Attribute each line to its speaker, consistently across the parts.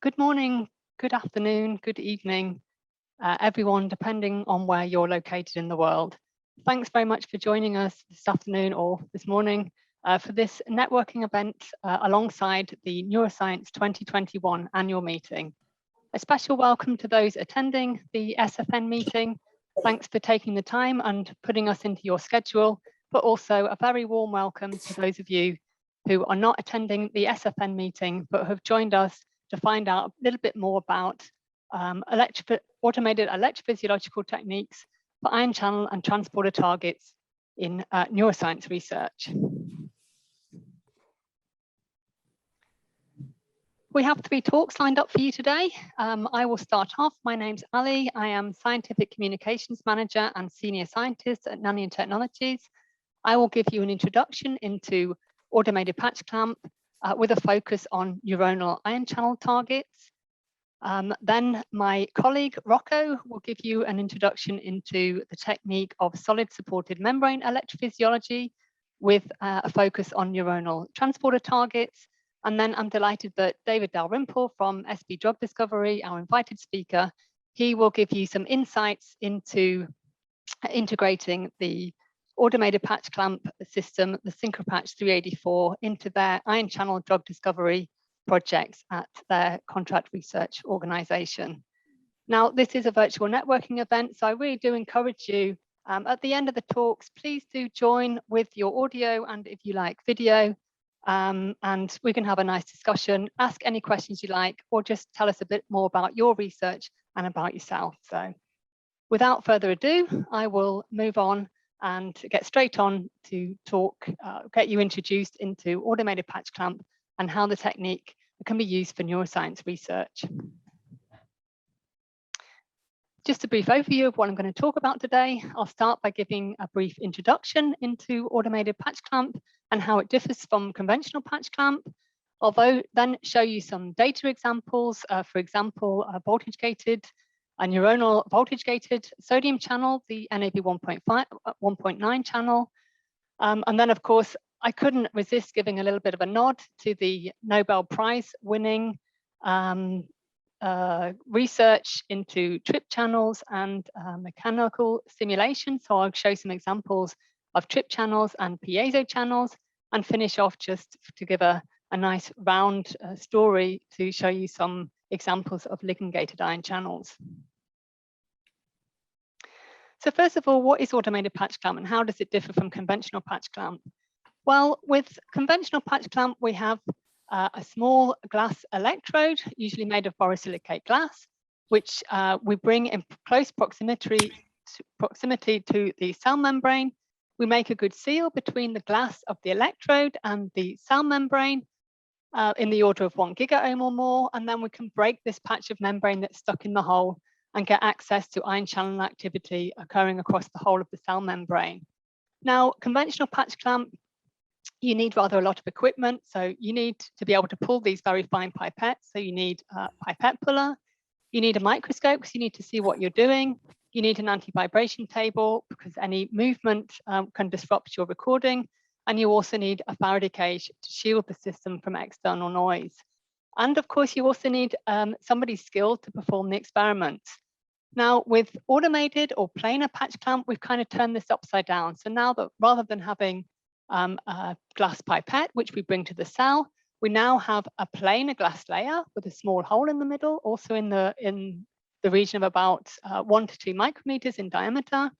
Speaker 1: Good morning, good afternoon, good evening, everyone, depending on where you're located in the world. Thanks very much for joining us this afternoon or this morning for this networking event alongside the Neuroscience 2021 annual meeting. A special welcome to those attending the SFN meeting. Thanks for taking the time and putting us into your schedule, but also a very warm welcome to those of you who are not attending the SFN meeting, but have joined us to find out a little bit more about automated electrophysiological techniques for ion channel and transporter targets in neuroscience research. We have 3 talks lined up for you today. I will start off. My name's Ali. I am Scientific Communications Manager and Senior Scientist at Nanion Technologies. I will give you an introduction into automated patch clamp with a focus on neuronal ion channel targets. Then my colleague Rocco will give you an introduction into the technique of solid supported membrane electrophysiology with a focus on neuronal transporter targets. And then I'm delighted that David Dalrymple from SB Drug Discovery, our invited speaker, he will give you some insights into integrating the automated patch clamp system, the SynchroPatch 384, into their ion channel drug discovery projects at their contract research organization. Now, this is a virtual networking event, so I really do encourage you at the end of the talks, please do join with your audio and if you like video, and we can have a nice discussion, ask any questions you like, or just tell us a bit more about your research and about yourself. So without further ado, I will move on and get straight on to talk, get you introduced into automated patch clamp and how the technique can be used for neuroscience research. Just a brief overview of what I'm going to talk about today. I'll start by giving a brief introduction into automated patch clamp and how it differs from conventional patch clamp. I'll then show you some data examples, for example, voltage-gated, a neuronal voltage-gated sodium channel, the NAV 1.9 channel. And then, of course, I couldn't resist giving a little bit of a nod to the Nobel Prize winning research into trip channels and mechanical simulation. So I'll show some examples of trip channels and piezo channels and finish off just to give a nice round story to show you some examples of ligand-gated ion channels. So first of all, what is automated patch clamp and how does it differ from conventional patch clamp? Well, with conventional patch clamp, we have a small glass electrode, usually made of borosilicate glass, which we bring in close proximity to the cell membrane. We make a good seal between the glass of the electrode and the cell membrane in the order of 1 gigaohm or more, and then we can break this patch of membrane that's stuck in the hole and get access to ion channel activity occurring across the whole of the cell membrane. Now, conventional patch clamp, you need rather a lot of equipment. So you need to be able to pull these very fine pipettes. So you need a pipette puller. You need a microscope because you need to see what you're doing. You need an anti-vibration table because any movement can disrupt your recording. And you also need a Faraday cage to shield the system from external noise. And of course, you also need somebody skilled to perform the experiments. Now, with automated or planar patch clamp, we've kind of turned this upside down. So now that rather than having a glass pipette, which we bring to the cell, we now have a planar glass layer with a small hole in the middle, also in the region of about 1 to 2 micrometers in diameter.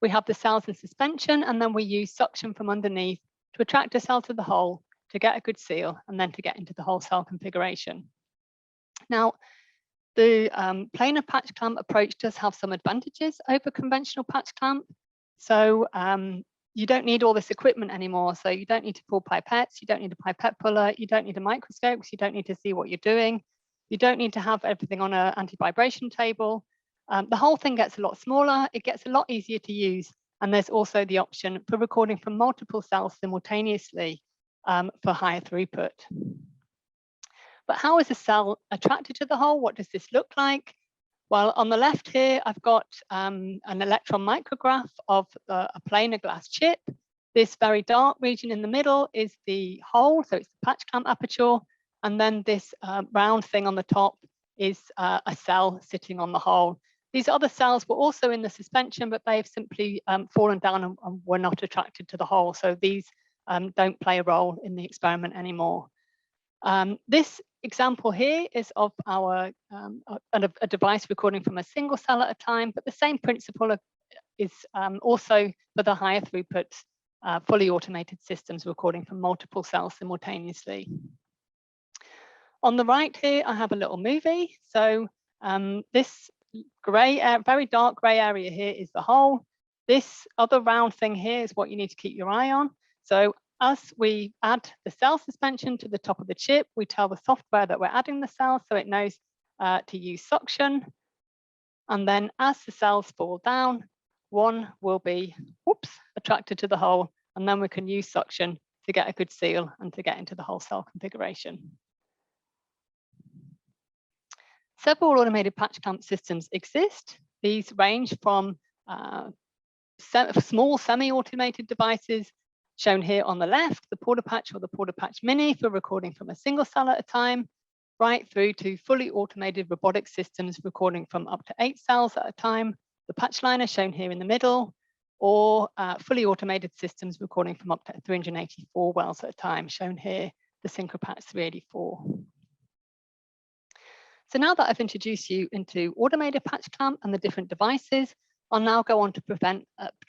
Speaker 1: We have the cells in suspension, and then we use suction from underneath to attract a cell to the hole to get a good seal and then to get into the whole cell configuration. Now, the planar patch clamp approach does have some advantages over conventional patch clamp. So you don't need all this equipment anymore. So you don't need to pull pipettes, you don't need a pipette puller, you don't need a microscope, because you don't need to see what you're doing. You don't need to have everything on an anti-vibration table. The whole thing gets a lot smaller, it gets a lot easier to use. And there's also the option for recording from multiple cells simultaneously for higher throughput. But how is a cell attracted to the hole? What does this look like? Well, on the left here, I've got an electron micrograph of a planar glass chip. This very dark region in the middle is the hole, so it's the patch clamp aperture. And then this round thing on the top is a cell sitting on the hole. These other cells were also in the suspension, but they've simply fallen down and were not attracted to the hole. So these don't play a role in the experiment anymore. This example here is of our a device recording from a single cell at a time, but the same principle is also for the higher throughput, fully automated systems recording from multiple cells simultaneously. On the right here, I have a little movie. So this very dark gray area here is the hole. This other round thing here is what you need to keep your eye on. So as we add the cell suspension to the top of the chip, we tell the software that we're adding the cells, so it knows to use suction. And then as the cells fall down, one will be attracted to the hole, and then we can use suction to get a good seal and to get into the whole cell configuration. Several automated patch clamp systems exist. These range from small semi-automated devices shown here on the left, the Porta Patch or the Porta Patch Mini for recording from a single cell at a time, right through to fully automated robotic systems recording from up to 8 cells at a time, the patch liner shown here in the middle, or fully automated systems recording from up to 384 wells at a time, shown here, the SynchroPatch 384. So now that I've introduced you into automated patch clamp and the different devices, I'll now go on to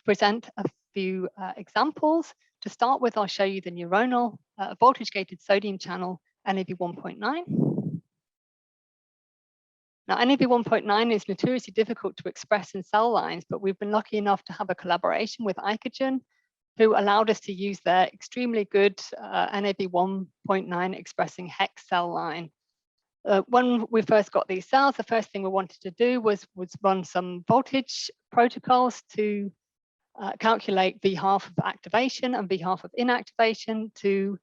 Speaker 1: present a few examples. To start with, I'll show you the neuronal voltage-gated sodium channel NAV1.9. Now, NAV1.9 is notoriously difficult to express in cell lines, but we've been lucky enough to have a collaboration with Icogen, who allowed us to use their extremely good NAV1.9 expressing hex cell line. When we first got these cells, the first thing we wanted to do was run some voltage protocols to calculate V-half of activation and V-half of inactivation to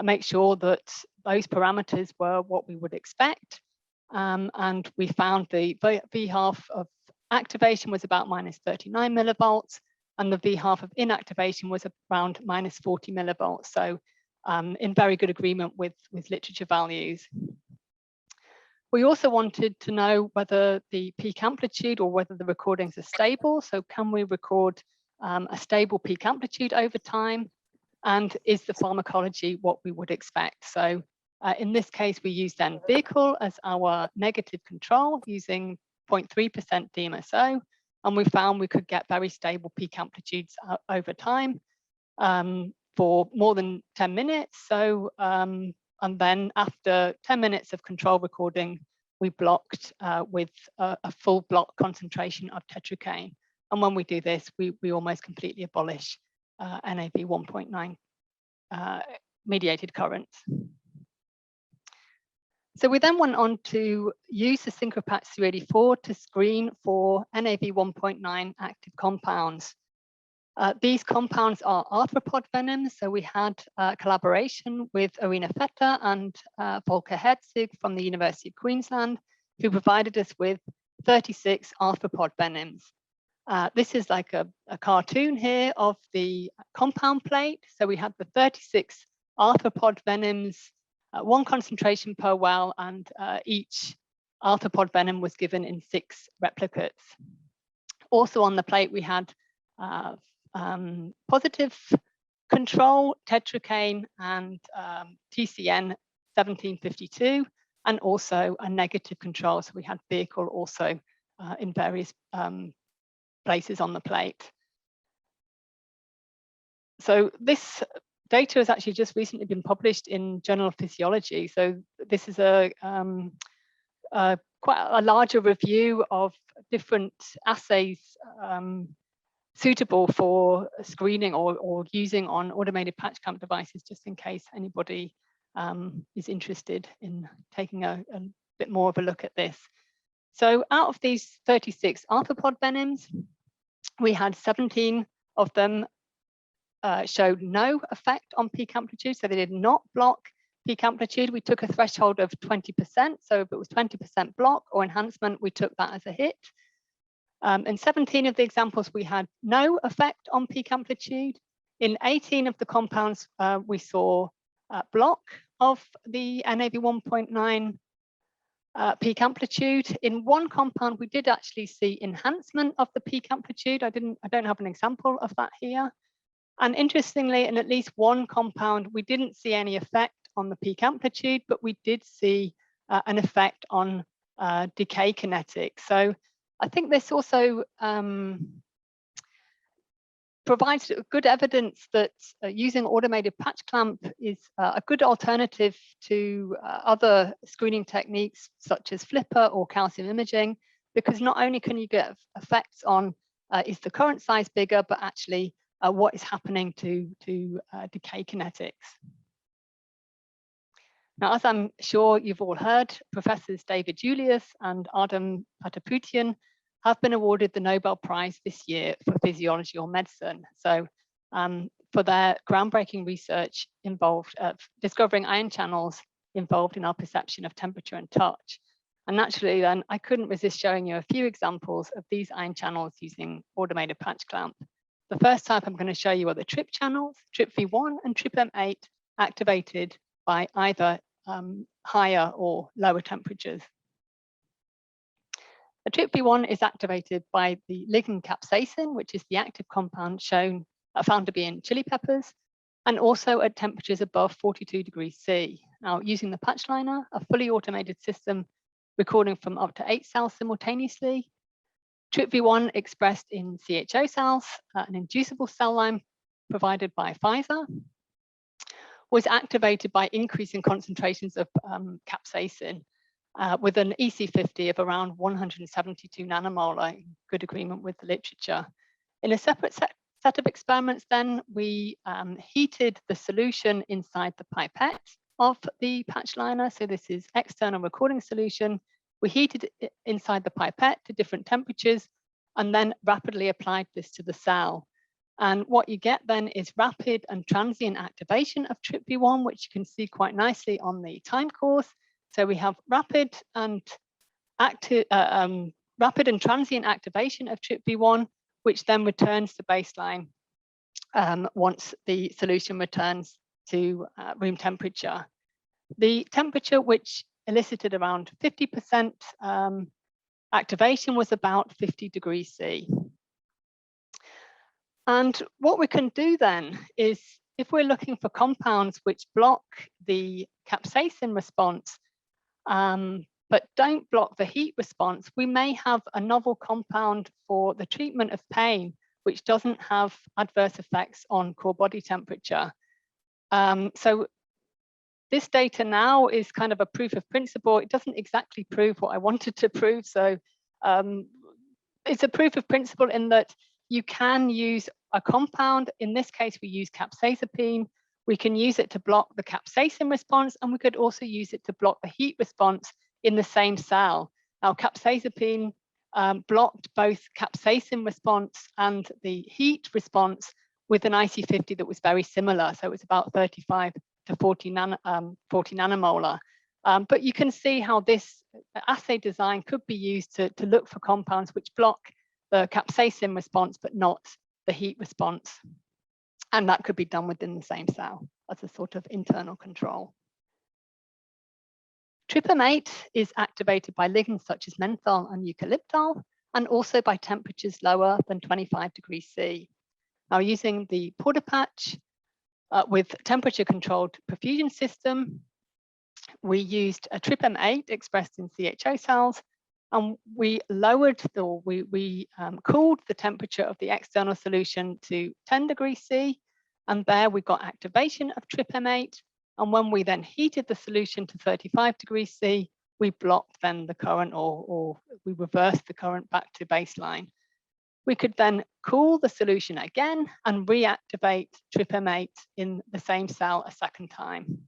Speaker 1: make sure that those parameters were what we would expect. And we found the V-half of activation was about -39 millivolts, and the V-half of inactivation was around -40 millivolts. So in very good agreement with literature values. We also wanted to know whether the peak amplitude or whether the recordings are stable. So can we record a stable peak amplitude over time? And is the pharmacology what we would expect? So in this case, we used then vehicle as our negative control using 0.3% DMSO. And we found we could get very stable peak amplitudes over time for more than 10 minutes. So and then after 10 minutes of control recording, we blocked with a full block concentration of tetracaine. And when we do this, we almost completely abolish NAV1.9 mediated currents. So we then went on to use the SynchroPatch 384 to screen for NAV1.9 active compounds. These compounds are arthropod venoms. So we had a collaboration with Irina Fetter and Volker Herzig from the University of Queensland, who provided us with 36 arthropod venoms. This is like a cartoon here of the compound plate. So we had the 36 arthropod venoms, one concentration per well, and each arthropod venom was given in 6 replicates. Also on the plate, we had positive control, tetracaine, and TCN 1752, and also a negative control. So we had vehicle also in various places on the plate. So this data has actually just recently been published in Journal of Physiology. So this is quite a larger review of different assays suitable for screening or using on automated patch clamp devices, just in case anybody is interested in taking a bit more of a look at this. So out of these 36 arthropod venoms, we had 17 of them showed no effect on peak amplitude, so they did not block peak amplitude. We took a threshold of 20%, so if it was 20% block or enhancement, we took that as a hit. In 17 of the examples, we had no effect on peak amplitude. In 18 of the compounds, we saw block of the NAV 1.9 peak amplitude. In one compound, we did actually see enhancement of the peak amplitude. I don't have an example of that here. And interestingly, in at least one compound, we didn't see any effect on the peak amplitude, but we did see an effect on decay kinetics. So I think this also provides good evidence that using automated patch clamp is a good alternative to other screening techniques such as flipper or calcium imaging, because not only can you get effects on is the current size bigger, but actually what is happening to decay kinetics. Now, as I'm sure you've all heard, Professors David Julius and Adam Pataputian have been awarded the Nobel Prize this year for physiology or medicine. So for their groundbreaking research involved discovering ion channels involved in our perception of temperature and touch. And naturally then, I couldn't resist showing you a few examples of these ion channels using automated patch clamp. The first type I'm going to show you are the TRP channels, TRPV1 and TRPM8, activated by either higher or lower temperatures. The TRPV1 is activated by the ligand capsaicin, which is the active compound found to be in chili peppers, and also at temperatures above 42 degrees C. Now, using the patch liner, a fully automated system recording from up to 8 cells simultaneously, TRPV1 expressed in CHO cells, an inducible cell line provided by Piezo, was activated by increasing concentrations of capsaicin with an EC50 of around 172 nanomolar, in good agreement with the literature. In a separate set of experiments then, we heated the solution inside the pipette of the patch liner. So this is external recording solution. We heated it inside the pipette to different temperatures and then rapidly applied this to the cell. And what you get then is rapid and transient activation of TRPV1, which you can see quite nicely on the time course. So we have rapid and transient activation of TRPV1, which then returns to baseline once the solution returns to room temperature. The temperature which elicited around 50% activation was about 50 degrees C. And what we can do then is, if we're looking for compounds which block the capsaicin response, but don't block the heat response, we may have a novel compound for the treatment of pain, which doesn't have adverse effects on core body temperature. So this data now is kind of a proof of principle. It doesn't exactly prove what I wanted to prove. So it's a proof of principle in that you can use a compound. In this case, we use capsaicin. We can use it to block the capsaicin response, and we could also use it to block the heat response in the same cell. Now, capsaicin blocked both capsaicin response and the heat response with an IC50 that was very similar. So it was about 35 to 40 nanomolar. But you can see how this assay design could be used to look for compounds which block the capsaicin response, but not the heat response. And that could be done within the same cell as a sort of internal control. TRPM8 is activated by ligands such as menthol and eucalyptol, and also by temperatures lower than 25 degrees C. Now, using the porta patch with temperature-controlled perfusion system, we used a TRPM8 expressed in CHO cells, and we cooled the temperature of the external solution to 10 degrees C, and there we got activation of TRPM8. And when we then heated the solution to 35 degrees C, we blocked then the current, or we reversed the current back to baseline. We could then cool the solution again and reactivate TRPM8 in the same cell a second time.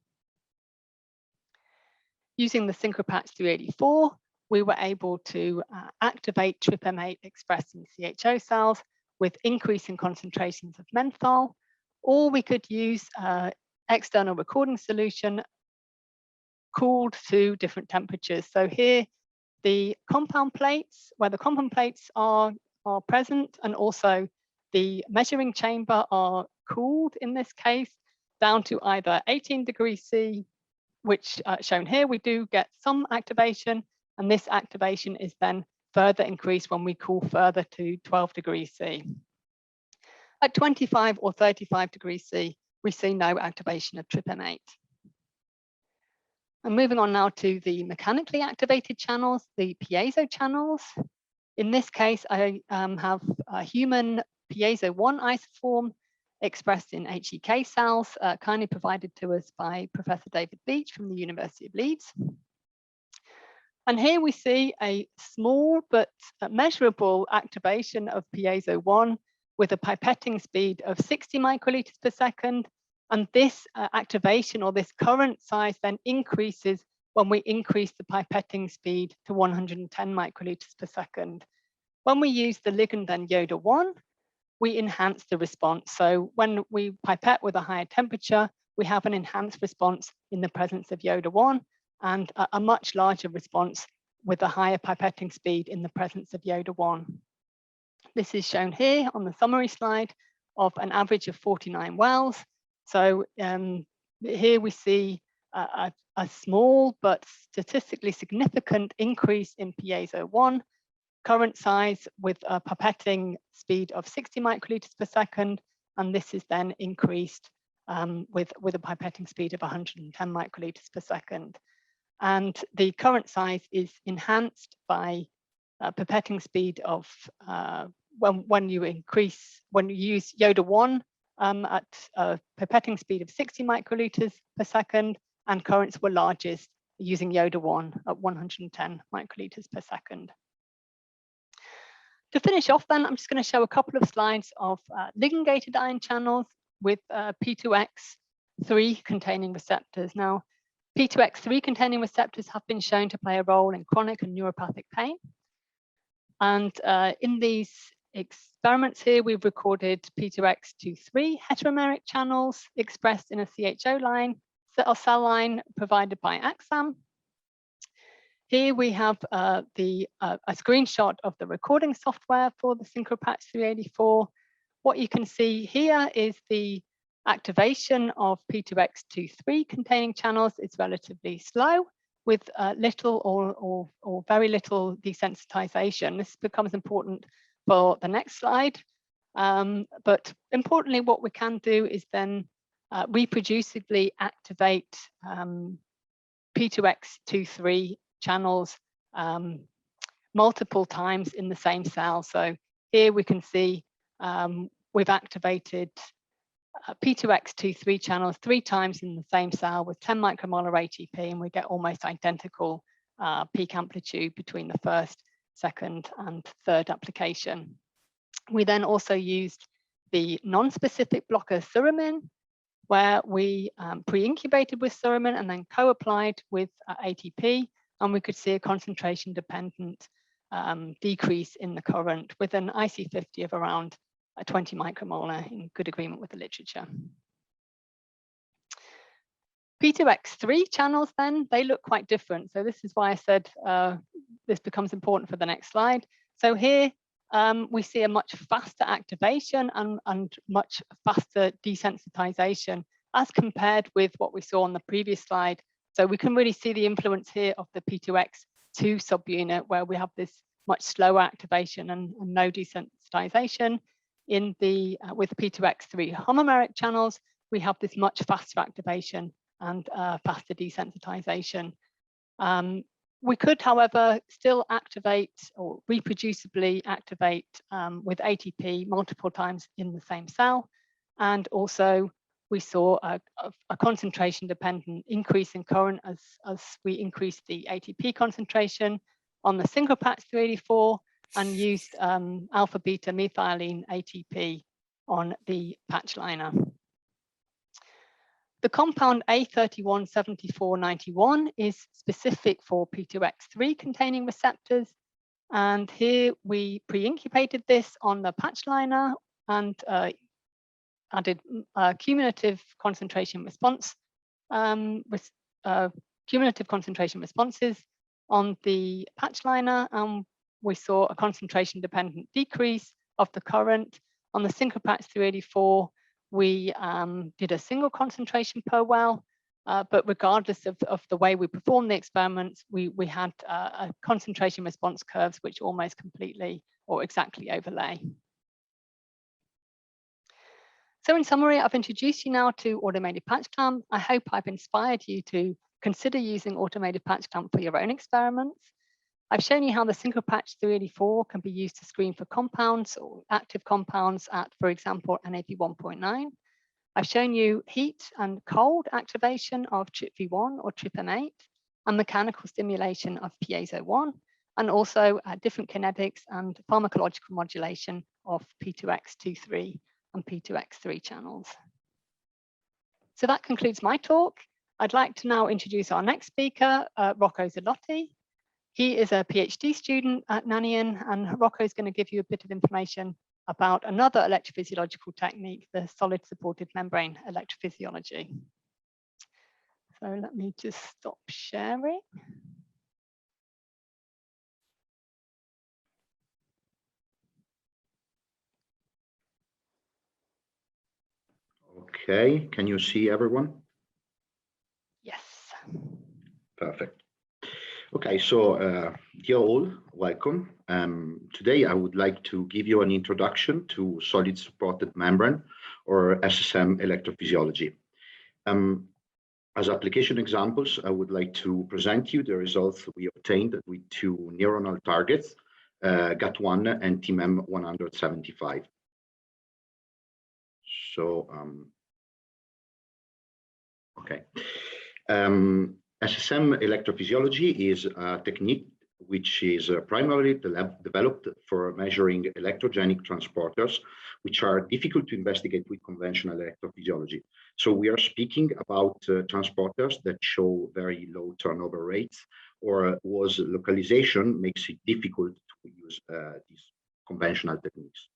Speaker 1: Using the SynchroPatch 384, we were able to activate TRPM8 expressed in CHO cells with increasing concentrations of menthol, or we could use external recording solution cooled to different temperatures. So here, the compound plates, where the compound plates are present, and also the measuring chamber are cooled in this case down to either 18 degrees C which shown here, we do get some activation, and this activation is then further increased when we cool further to 12 degrees C. At 25 or 35 degrees C, we see no activation of TRPM8. And moving on now to the mechanically activated channels, the piezo channels. In this case, I have a human Piezo-1 isoform expressed in HEK cells, kindly provided to us by Professor David Beach from the University of Leeds. And here we see a small but measurable activation of Piezo-1 with a pipetting speed of 60 microliters per second. And this activation, or this current size, then increases when we increase the pipetting speed to 110 microliters per second. When we use the ligand then Yoda-1, we enhance the response. So when we pipette with a higher temperature, we have an enhanced response in the presence of Yoda-1, and a much larger response with a higher pipetting speed in the presence of Yoda-1. This is shown here on the summary slide of an average of 49 wells. So here we see a small but statistically significant increase in Piezo-1 current size with a pipetting speed of 60 microliters per second, and this is then increased with a pipetting speed of 110 microliters per second. And the current size is enhanced by pipetting speed of when you use Yoda-1 at a pipetting speed of 60 microliters per second, and currents were largest using Yoda-1 at 110 microliters per second. To finish off then, I'm just going to show a couple of slides of ligand-gated ion channels with P2X3 containing receptors. Now, P2X3 containing receptors have been shown to play a role in chronic and neuropathic pain. And in these experiments here, we've recorded P2X23 heteromeric channels expressed in a CHO line, or cell line provided by AXAM. Here we have a screenshot of the recording software for the SynchroPatch 384. What you can see here is the activation of P2X23 containing channels is relatively slow, with little or very little desensitization. This becomes important for the next slide. But importantly, what we can do is then reproducibly activate P2X23 channels multiple times in the same cell. So here we can see we've activated P2X23 channels 3 times in the same cell with 10 micromolar ATP, and we get almost identical peak amplitude between the first, second, and third application. We then also used the non-specific blocker suramin, where we pre-incubated with suramin and then co-applied with ATP, and we could see a concentration-dependent decrease in the current with an IC50 of around 20 micromolar, in good agreement with the literature. P2X3 channels then, they look quite different. So this is why I said this becomes important for the next slide. So here we see a much faster activation and much faster desensitization as compared with what we saw on the previous slide. So we can really see the influence here of the P2X2 subunit, where we have this much slower activation and no desensitization. In the with P2X3 homomeric channels, we have this much faster activation and faster desensitization. We could, however, still activate or reproducibly activate with ATP multiple times in the same cell. And also we saw a concentration-dependent increase in current as we increased the ATP concentration on the SynchroPatch 384 and used alpha-beta methylene ATP on the patch liner. The compound A317491 is specific for P2X3 containing receptors. And here we pre-incubated this on the patch liner and added cumulative concentration response, cumulative concentration responses on the patch liner. We saw a concentration-dependent decrease of the current. On the SynchroPatch 384, we did a single concentration per well, but regardless of the way we performed the experiments, we had a concentration response curves which almost completely or exactly overlay. So in summary, I've introduced you now to automated patch clamp. I hope I've inspired you to consider using automated patch clamp for your own experiments. I've shown you how the single patch 384 can be used to screen for compounds or active compounds at, for example, NAP 1.9. I've shown you heat and cold activation of TRPV1 or TRPM8 and mechanical stimulation of Piezo1, and also different kinetics and pharmacological modulation of P2X23 and P2X3 channels. So that concludes my talk. I'd like to now introduce our next speaker, Rocco Zalotti. He is a PhD student at Nanian, and Rocco is going to give you a bit of information about another electrophysiological technique, the solid supported membrane electrophysiology. So let me just stop sharing.
Speaker 2: Okay, can you see everyone?
Speaker 1: Yes.
Speaker 2: Perfect. Okay, so dear all, welcome. Today I would like to give you an introduction to solid supported membrane or STM Electrophysiology. As application examples, I would like to present you the results we obtained with two neuronal targets, GAT1 and TMEM175. So, okay. STM electrophysiology is a technique which is primarily developed for measuring electrogenic transporters, which are difficult to investigate with conventional electrophysiology. So we are speaking about transporters that show very low turnover rates, or whose localization makes it difficult to use these conventional techniques.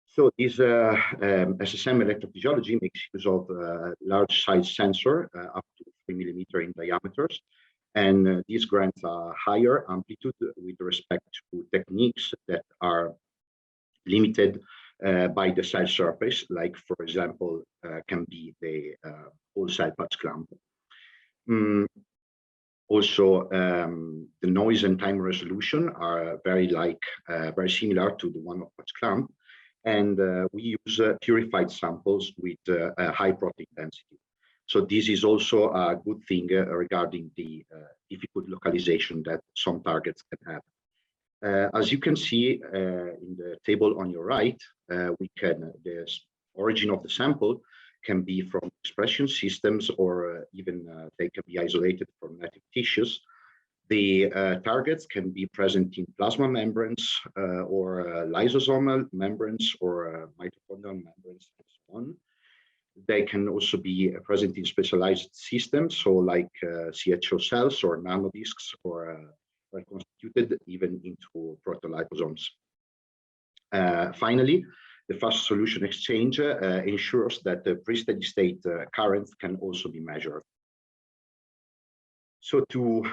Speaker 2: So this STM electrophysiology makes use of a large size sensor up to 3 millimeters in diameters, and these grants a higher amplitude with respect to techniques that are limited by the cell surface, like for example can be the whole cell patch clamp. Also, the noise and time resolution are very similar to the one of patch clamp. And we use purified samples with a high protein density. So this is also a good thing regarding the difficult localization that some targets can have. As you can see in the table on your right, the origin of the sample can be from expression systems, or even they can be isolated from native tissues. The targets can be present in plasma membranes or lysosomal membranes or mitochondrial membranes and so on. They can also be present in specialized systems, so like CHO cells or nanodiscs, or constituted even into protoliposomes. Finally, the fast solution exchange ensures that the pre-steady state currents can also be measured. So to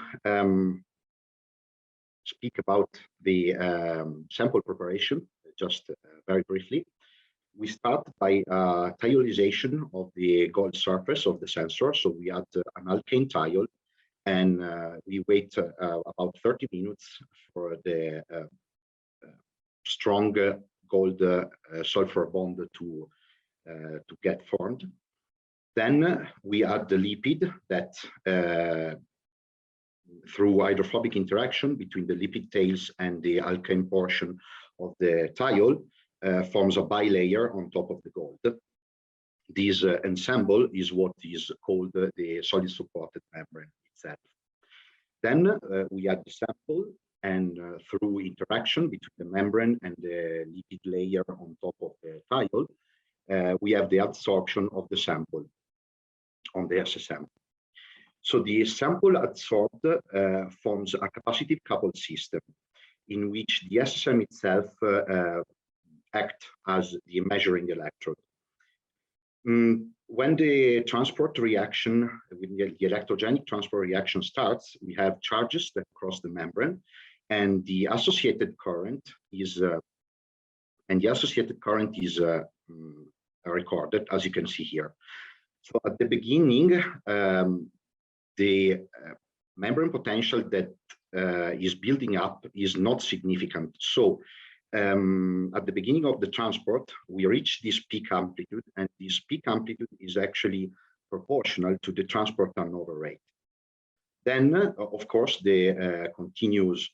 Speaker 2: speak about the sample preparation, just very briefly, we start by thiolization of the gold surface of the sensor. So we add an alkane thiol, and we wait about 30 minutes for the strong gold sulfur bond to get formed. Then we add the lipid that through hydrophobic interaction between the lipid tails and the alkane portion of the thiol forms a bilayer on top of the gold. This ensemble is what is called the solid supported membrane itself. Then we add the sample, and through interaction between the membrane and the lipid layer on top of the thiol, we have the absorption of the sample on the SSM. So the sample adsorbed forms a capacitive coupled system in which the SSM itself acts as the measuring electrode. When the transport reaction, when the electrogenic transport reaction starts, we have charges that cross the membrane, and the associated current is recorded, as you can see here. So at the beginning, the membrane potential that is building up is not significant. So at the beginning of the transport, we reach this peak amplitude, and this peak amplitude is actually proportional to the transport turnover rate. Then, of course, the continuous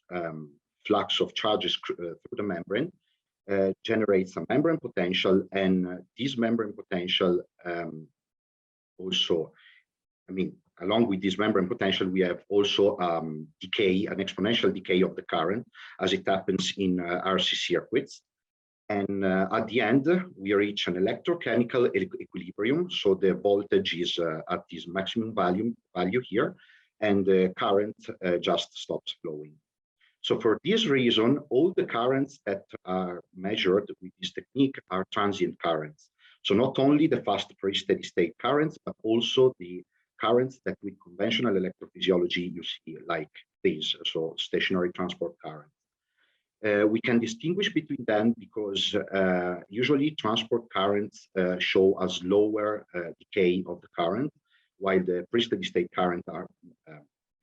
Speaker 2: flux of charges through the membrane generates a membrane potential, and this membrane potential also, along with this membrane potential, we have also decay, an exponential decay of the current as it happens in RC circuits. And at the end, we reach an electrochemical equilibrium. So the voltage is at this maximum value here, and the current just stops flowing. So for this reason, all the currents that are measured with this technique are transient currents. So not only the fast pre-steady state currents, but also the currents that with conventional electrophysiology you see like these, so stationary transport currents. We can distinguish between them because usually transport currents show a slower decay of the current, while the pre-steady state current are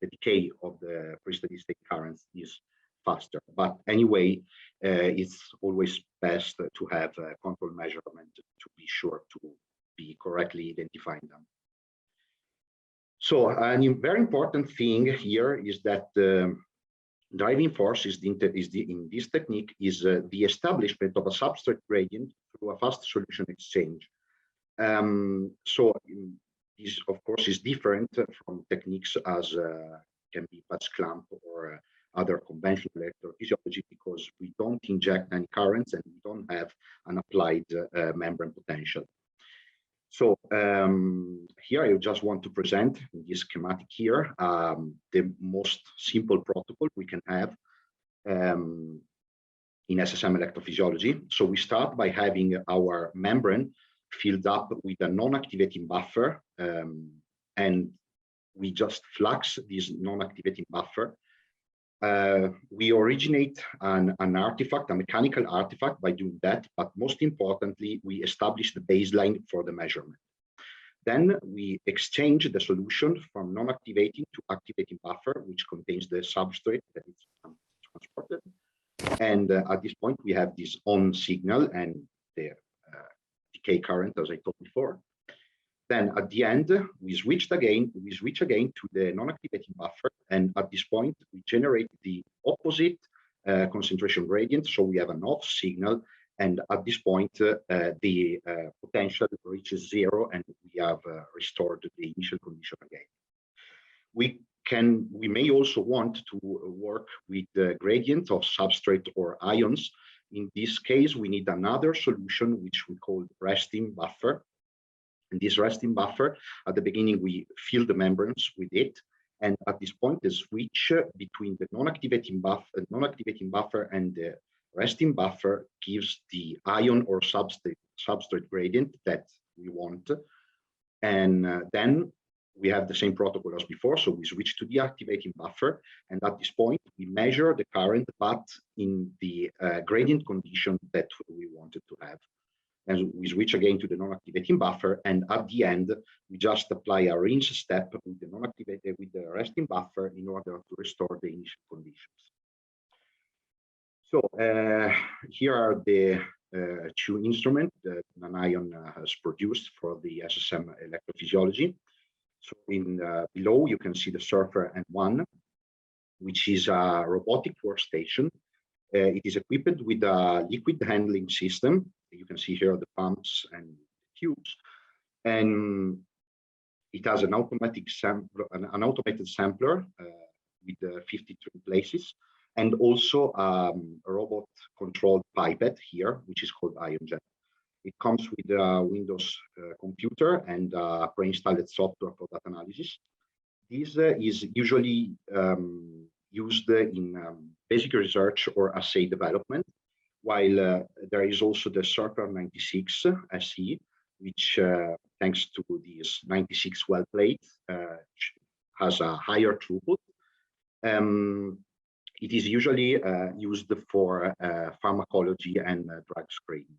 Speaker 2: the decay of the pre-steady state currents is faster. But anyway, it's always best to have a control measurement to be sure to be correctly identifying them. So a very important thing here is that the driving force in this technique is the establishment of a substrate gradient through a fast solution exchange. So this, of course, is different from techniques as can be patch clamp or other conventional electrophysiology, because we don't inject any currents and we don't have an applied membrane potential. So here I just want to present in this schematic here the most simple protocol we can have in SSM electrophysiology. So we start by having our membrane filled up with a non-activating buffer, and we just flux this non-activating buffer. We originate an artifact, a mechanical artifact by doing that, but most importantly, we establish the baseline for the measurement. Then we exchange the solution from non-activating to activating buffer, which contains the substrate that is transported. And at this point, we have this on signal and the decay current, as I told before. Then at the end, we switch again to the non-activating buffer. And at this point, we generate the opposite concentration gradient. So we have an off signal. And at this point, the potential reaches zero, and we have restored the initial condition again. We may also want to work with the gradient of substrate or ions. In this case, we need another solution, which we call resting buffer. And this resting buffer, at the beginning, we fill the membranes with it. And at this point, the switch between the non-activating buffer and the resting buffer gives the ion or substrate gradient that we want. And then we have the same protocol as before. So we switch to the activating buffer. And at this point, we measure the current, but in the gradient condition that we wanted to have. And we switch again to the non-activating buffer, and at the end, we just apply a rinse step with the resting buffer in order to restore the initial conditions. So here are the two instruments that Nanayon has produced for the SSM electrophysiology. So in below, you can see the Surfer N1, which is a robotic workstation. It is equipped with a liquid handling system. You can see here the pumps and tubes, and it has an automated sampler with 53 places, and also a robot-controlled pipette here, which is called IonJet. It comes with a Windows computer and pre-installed software for data analysis. This is usually used in basic research or assay development, while there is also the Surfer 96 SE, which thanks to these 96 well plates has a higher throughput. It is usually used for pharmacology and drug screening.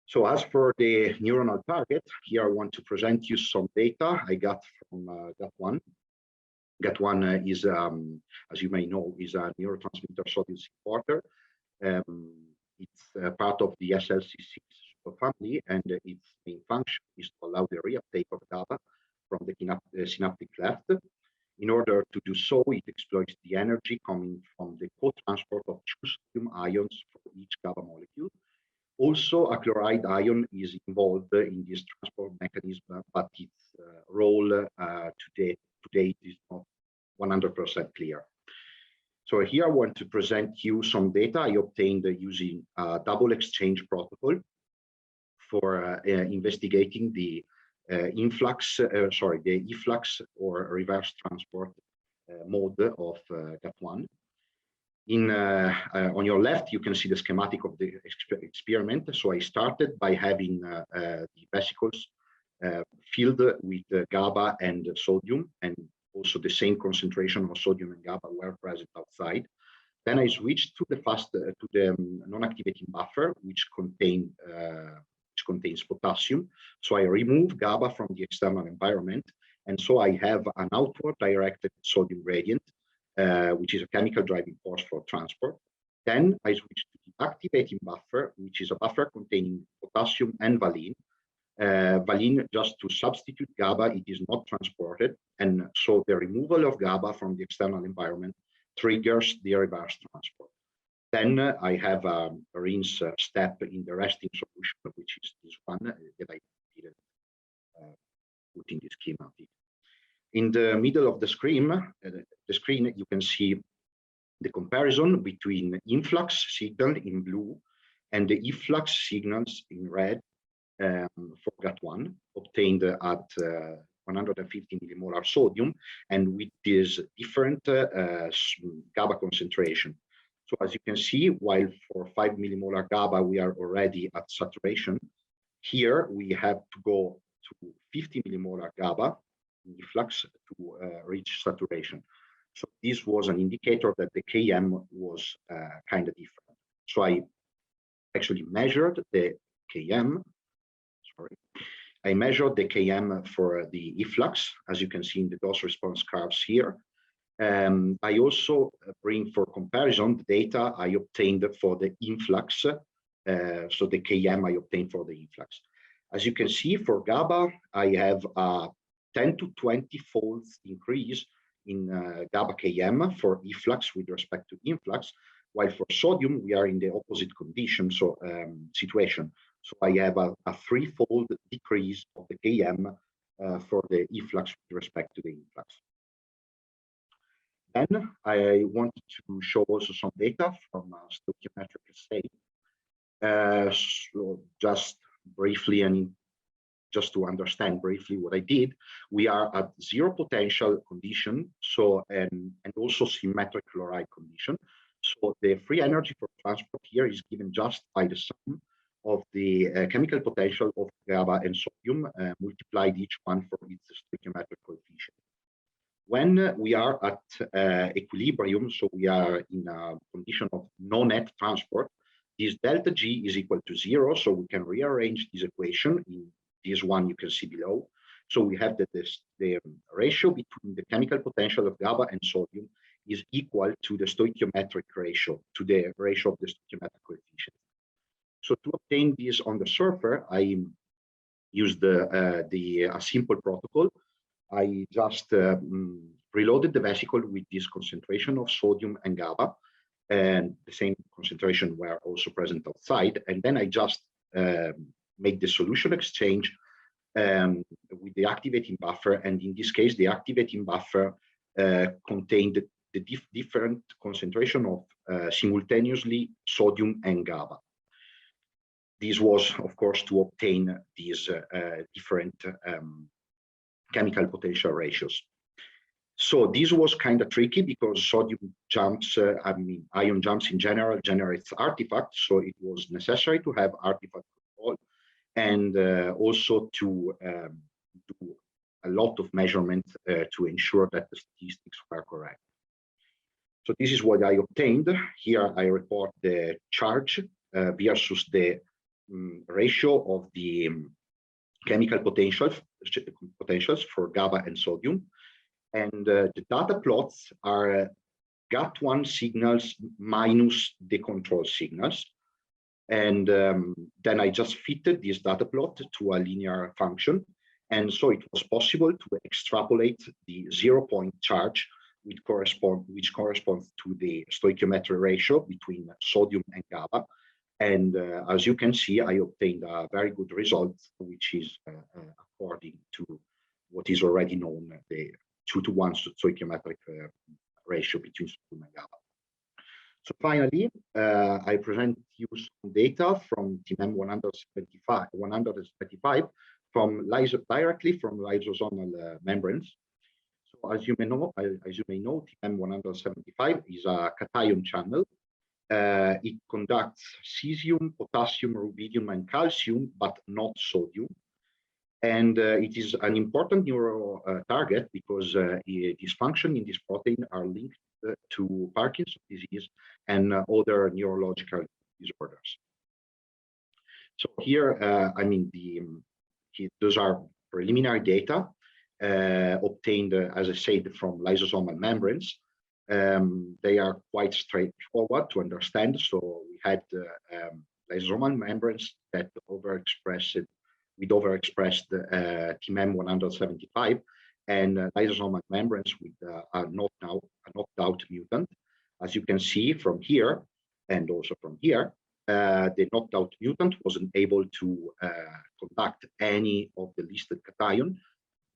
Speaker 2: So as for the neuronal target, here I want to present you some data I got from GAT1. GAT1 is, as you may know, is a neurotransmitter sodium supporter. It's part of the SLC6 family, and its main function is to allow the reuptake of GABA from the synaptic cleft. In order to do so, it exploits the energy coming from the co-transport of two sodium ions for each GABA molecule. Also, a chloride ion is involved in this transport mechanism, but its role to date is not 100% clear. So here I want to present you some data I obtained using a double exchange protocol for investigating the the efflux or reverse transport mode of GAT1. On your left, you can see the schematic of the experiment. So I started by having the vesicles filled with GABA and sodium, and also the same concentration of sodium and GABA were present outside. Then I switched to the non-activating buffer, which contains potassium. So I remove GABA from the external environment, and so I have an outward directed sodium gradient, which is a chemical driving force for transport. Then I switch to the activating buffer, which is a buffer containing potassium and valine. Valine, just to substitute GABA, it is not transported, and so the removal of GABA from the external environment triggers the reverse transport. Then I have a rinse step in the resting solution, which is this one that I didn't put in the schematic. In the middle of the screen, you can see the comparison between influx signal in blue and the efflux signals in red for GAT1 obtained at 150 millimolar sodium and with this different GABA concentration. So as you can see, while for 5 millimolar GABA we are already at saturation, here we have to go to 50 millimolar GABA efflux to reach saturation. So this was an indicator that the Km was kind of different. So I actually measured the Km. I measured the Km for the efflux, as you can see in the dose response curves here. I also bring for comparison the data I obtained for the influx, so the Km I obtained for the influx. As you can see, for GABA, I have a 10 to 20 folds increase in GABA Km for efflux with respect to influx, while for sodium, we are in the opposite condition, so situation. So I have a threefold decrease of the Km for the efflux with respect to the influx. Then I wanted to show also some data from stoichiometric assay. So just briefly, and just to understand briefly what I did, we are at zero potential condition, so and also symmetric chloride condition. So the free energy for transport here is given just by the sum of the chemical potential of GABA and sodium multiplied each one for its stoichiometric coefficient. When we are at equilibrium, so we are in a condition of no net transport, this delta G is equal to 0, so we can rearrange this equation in this one you can see below. So we have that the ratio between the chemical potential of GABA and sodium is equal to the stoichiometric ratio, to the ratio of the stoichiometric coefficient. So to obtain this on the surface, I used a simple protocol. I just reloaded the vesicle with this concentration of sodium and GABA, and the same concentration were also present outside. And then I just made the solution exchange with the activating buffer. And in this case, the activating buffer contained the different concentration of simultaneously sodium and GABA. This was, of course, to obtain these different chemical potential ratios. So this was kind of tricky because sodium jumps, ion jumps in general generates artifacts. So it was necessary to have artifact control and also to do a lot of measurements to ensure that the statistics were correct. So this is what I obtained. Here I report the charge versus the ratio of the chemical potentials for GABA and sodium. And the data plots are GAT1 signals minus the control signals. And then I just fitted this data plot to a linear function. And so it was possible to extrapolate the 0-point charge, which corresponds to the stoichiometric ratio between sodium and GABA. And as you can see, I obtained a very good result, which is according to what is already known, the 2-to-1 stoichiometric ratio between sodium and GABA. So finally, I present you some data from TMEM175 directly from lysosomal membranes. So as you may know, TMEM175 is a cation channel. It conducts cesium, potassium, rubidium, and calcium, but not sodium. And it is an important neuro target because dysfunction in this protein are linked to Parkinson's disease and other neurological disorders. So here, those are preliminary data obtained, as I said, from lysosomal membranes. They are quite straightforward to understand. So we had lysosomal membranes that overexpressed TMEM175 and lysosomal membranes with a knocked out mutant. As you can see from here and also from here, the knocked out mutant wasn't able to conduct any of the listed cation,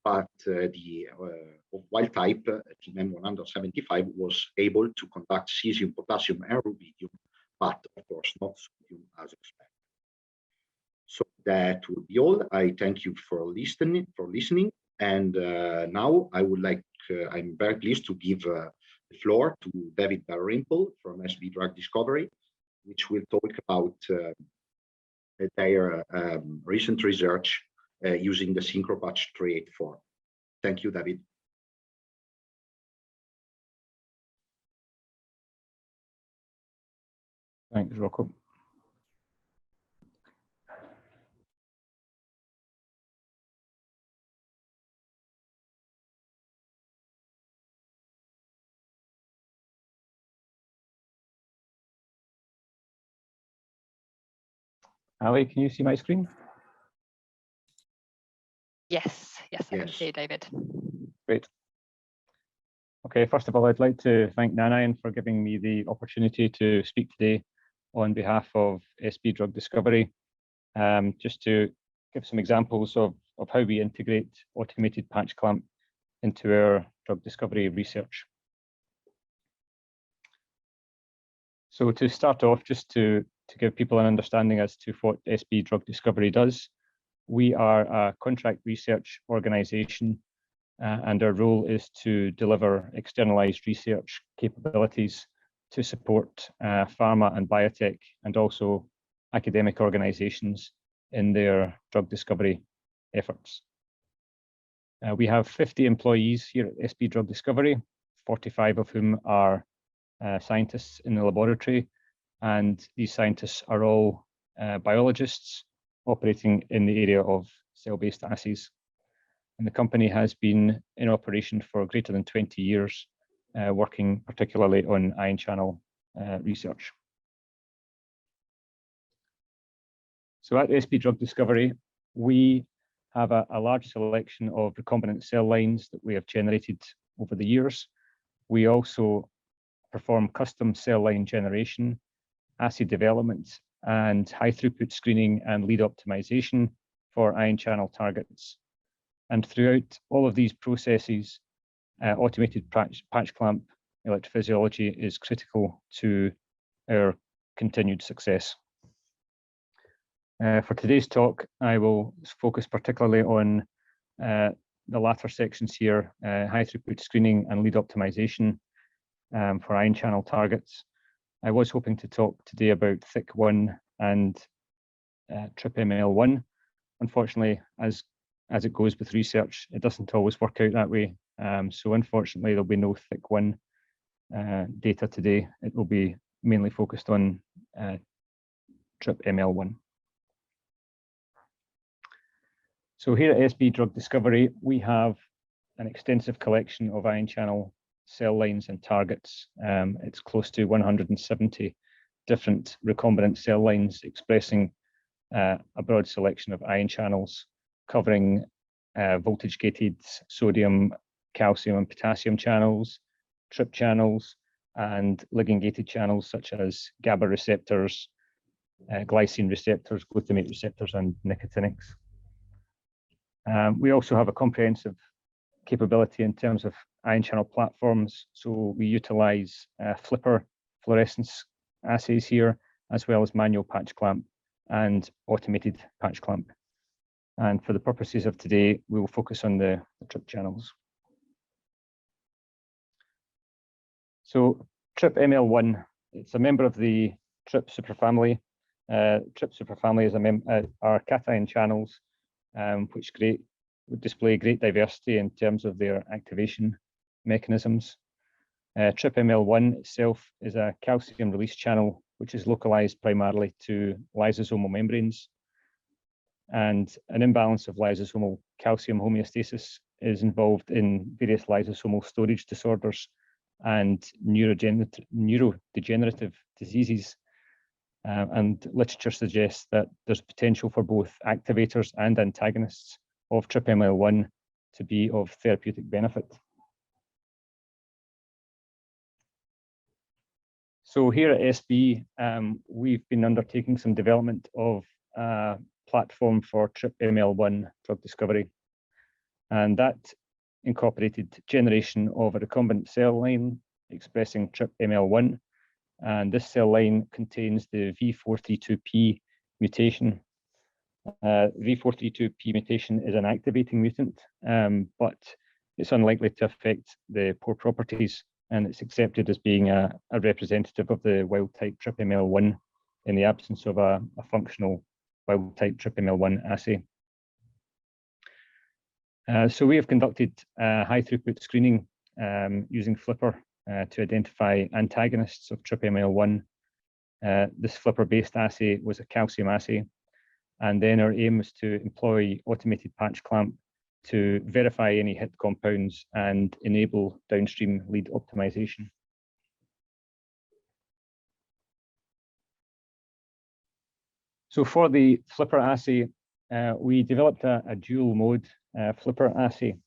Speaker 2: but the wild type TMEM175 was able to conduct cesium, potassium, and rubidium, but of course not sodium as expected. So that would be all. I thank you for listening. And now I would like, I'm very pleased to give the floor to David Dalrymple from SB Drug Discovery, which will talk about their recent research using the SynchroPatch 384. Thank you, David.
Speaker 3: Thanks, Rocco. Ali, can you see my screen?
Speaker 1: Yes, I can see you, David.
Speaker 3: Great. Okay, first of all, I'd like to thank Nanayan for giving me the opportunity to speak today on behalf of SB Drug Discovery, just to give some examples of how we integrate automated patch clamp into our drug discovery research. So to start off, just to give people an understanding as to what SB Drug Discovery does, we are a contract research organization, and our role is to deliver externalized research capabilities to support pharma and biotech, and also academic organizations in their drug discovery efforts. We have 50 employees here at SB Drug Discovery, 45 of whom are scientists in the laboratory, and these scientists are all biologists operating in the area of cell-based assays. And the company has been in operation for greater than 20 years, working particularly on ion channel research. So at SB Drug Discovery, we have a large selection of recombinant cell lines that we have generated over the years. We also perform custom cell line generation, assay development, and high throughput screening and lead optimization for ion channel targets. And throughout all of these processes, automated patch clamp electrophysiology is critical to our continued success. For today's talk, I will focus particularly on the latter sections here, high throughput screening and lead optimization for ion channel targets. I was hoping to talk today about THIC1 and TRPML-1. Unfortunately, as it goes with research, it doesn't always work out that way. So unfortunately, there'll be no THIC1 data today. It will be mainly focused on TRPML-1. So here at SB Drug Discovery, we have an extensive collection of ion channel cell lines and targets. It's close to 170 different recombinant cell lines expressing a broad selection of ion channels covering voltage-gated sodium, calcium, and potassium channels, TRP channels, and ligand-gated channels such as GABA receptors, glycine receptors, glutamate receptors, and nicotinics. We also have a comprehensive capability in terms of ion channel platforms. So we utilize flipper fluorescence assays here, as well as manual patch clamp and automated patch clamp. And for the purposes of today, we will focus on the TRP channels. So TRPML-1, it's a member of the TRP superfamily. TRP superfamily are cation channels, which would display great diversity in terms of their activation mechanisms. TRPML-1 itself is a calcium release channel, which is localized primarily to lysosomal membranes. And an imbalance of lysosomal calcium homeostasis is involved in various lysosomal storage disorders and neurodegenerative diseases. And literature suggests that there's potential for both activators and antagonists of TRPML-1 to be of therapeutic benefit. So here at SB, we've been undertaking some development of a platform for TRPML-1 drug discovery. And that incorporated generation of a recombinant cell line expressing TRPML-1. And this cell line contains the V432P mutation. V432P mutation is an activating mutant, but it's unlikely to affect the pore properties, and it's accepted as being a representative of the wild-type TRPML-1 in the absence of a functional wild-type TRPML-1 assay. So we have conducted high-throughput screening using Flipper to identify antagonists of TRPML-1. This Flipper-based assay was a calcium assay, and then our aim was to employ automated patch clamp to verify any hit compounds and enable downstream lead optimization. So for the Flipper assay, we developed a dual mode Flipper assay.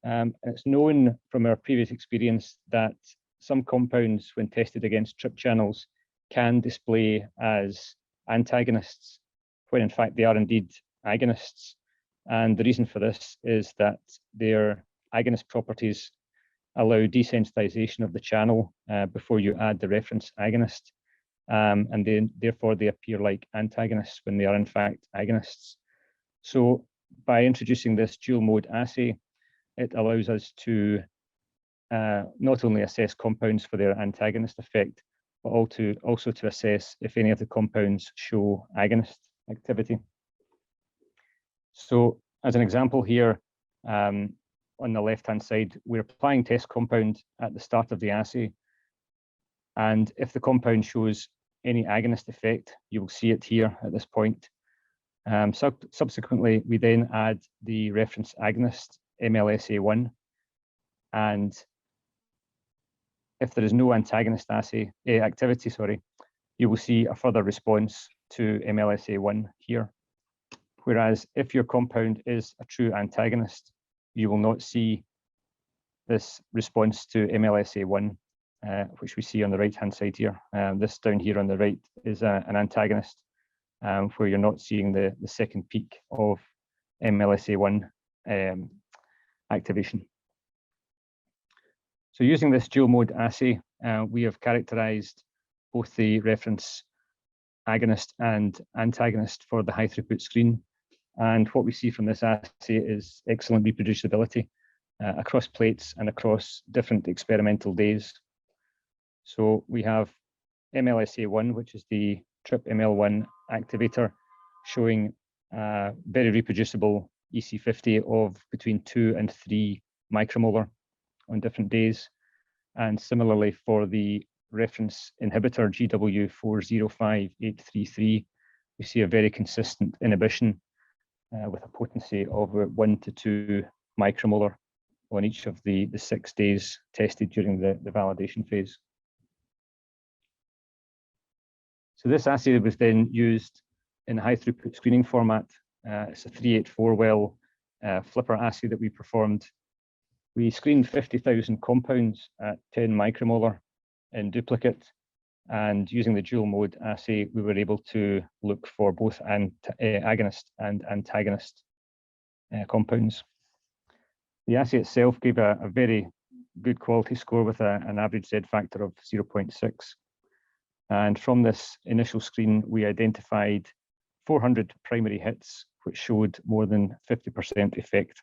Speaker 3: It's known from our previous experience that some compounds, when tested against TRP channels, can display as antagonists, when in fact they are indeed agonists. And the reason for this is that their agonist properties allow desensitization of the channel before you add the reference agonist. And then therefore they appear like antagonists when they are in fact agonists. So by introducing this dual mode assay, it allows us to not only assess compounds for their antagonist effect, but also to assess if any of the compounds show agonist activity. So as an example here, on the left-hand side, we're applying test compound at the start of the assay. And if the compound shows any agonist effect, you will see it here at this point. Subsequently, we then add the reference agonist, MLSA1. And if there is no antagonist activity, you will see a further response to MLSA1 here. Whereas if your compound is a true antagonist, you will not see this response to MLSA1, which we see on the right-hand side here. This down here on the right is an antagonist, where you're not seeing the second peak of MLSA1 activation. So using this dual mode assay, we have characterized both the reference agonist and antagonist for the high throughput screen. And what we see from this assay is excellent reproducibility across plates and across different experimental days. So we have MLSA1, which is the TRPML-1 activator, showing very reproducible EC50 of between 2 and 3 micromolar on different days. And similarly for the reference inhibitor GW405833, we see a very consistent inhibition with a potency of 1 to 2 micromolar on each of the 6 days tested during the validation phase. So this assay was then used in a high throughput screening format. It's a 384 well flipper assay that we performed. We screened 50,000 compounds at 10 micromolar in duplicate, and using the dual mode assay, we were able to look for both agonist and antagonist compounds. The assay itself gave a very good quality score with an average Z factor of 0.6. And from this initial screen, we identified 400 primary hits, which showed more than 50% effect.